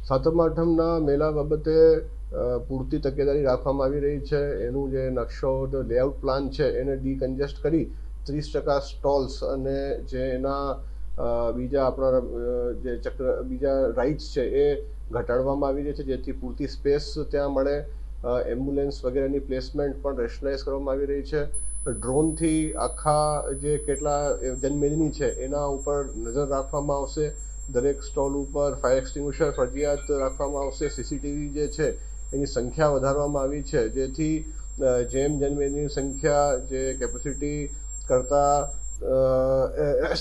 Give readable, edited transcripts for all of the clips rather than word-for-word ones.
સાતમ આઠમના મેળા બાબતે પૂરતી તકેદારી રાખવામાં આવી રહી છે. એનું જે નકશો લેઆઉટ પ્લાન છે એને ડીકન્જેસ્ટ કરી 30% સ્ટોલ્સ અને જે એના બીજા આપણા બીજા રાઇડ્સ છે એ ઘટાડવામાં આવી રહી છે, જેથી પૂરતી સ્પેસ ત્યાં મળે. એમ્બ્યુલન્સ વગેરેની પ્લેસમેન્ટ પણ રેશનલાઇઝ કરવામાં આવી રહી છે. ડ્રોનથી આખા જે કેટલા જનમેદની છે એના ઉપર નજર રાખવામાં આવશે. દરેક સ્ટોલ ઉપર ફાયર એક્સટિંગ્વિશર ફરજિયાત રાખવામાં આવશે. સીસીટીવી જે છે એની સંખ્યા વધારવામાં આવી છે, જેથી જેમ જનમેદનીની સંખ્યા જે કેપેસિટી કરતાં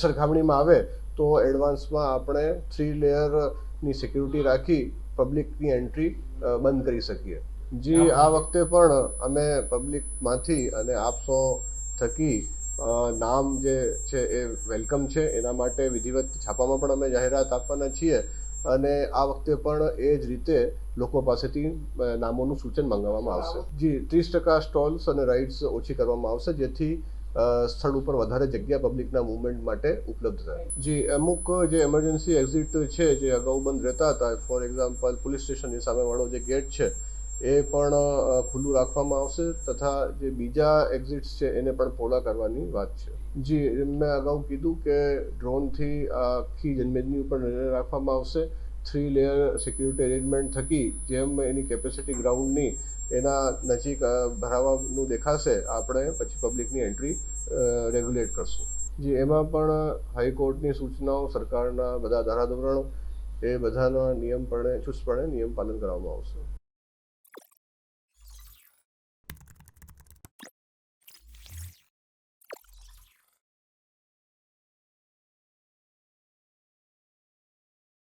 સરખામણીમાં આવે તો એડવાન્સમાં આપણે 3 લેયરની સિક્યુરિટી રાખી પબ્લિકની એન્ટ્રી બંધ કરી શકીએ. જી, આ વખતે પણ અમે પબ્લિકમાંથી અને આપસો થકી નામ જે છે એ વેલકમ છે, એના માટે વિધિવત છાપામાં પણ અમે જાહેરાત આપવાના છીએ અને આ વખતે પણ એ જ રીતે લોકો પાસેથી નામોનું સૂચન મંગાવવામાં આવશે. જી, 30% સ્ટોલ્સ અને રાઇડ્સ ઓછી કરવામાં આવશે, જેથી સ્થળ ઉપર વધારે જગ્યા પબ્લિકના મૂવમેન્ટ માટે ઉપલબ્ધ થાય. જી, અમુક જે એમરજન્સી એક્ઝિટ છે જે અગાઉ બંધ રહેતા હતા, ફોર એક્ઝામ્પલ પોલીસ સ્ટેશનની સામેવાળો જે ગેટ છે એ પણ ખુલ્લું રાખવામાં આવશે તથા જે બીજા એક્ઝિટ્સ છે એને પણ પહોળા કરવાની વાત છે. જી, મેં અગાઉ કીધું કે ડ્રોનથી આખી જનમેદની ઉપર નજર રાખવામાં આવશે. 3 લેયર સિક્યુરિટી અરેન્જમેન્ટ થકી જેમ એની કેપેસિટી ગ્રાઉન્ડની એના નજીક ભરાવાનું દેખાશે, આપણે પછી પબ્લિકની એન્ટ્રી રેગ્યુલેટ કરશું. જી, એમાં પણ હાઈકોર્ટની સૂચનાઓ, સરકારના બધા ધારાધોરણો એ બધાના ચુસ્તપણે નિયમ પાલન કરવામાં આવશે.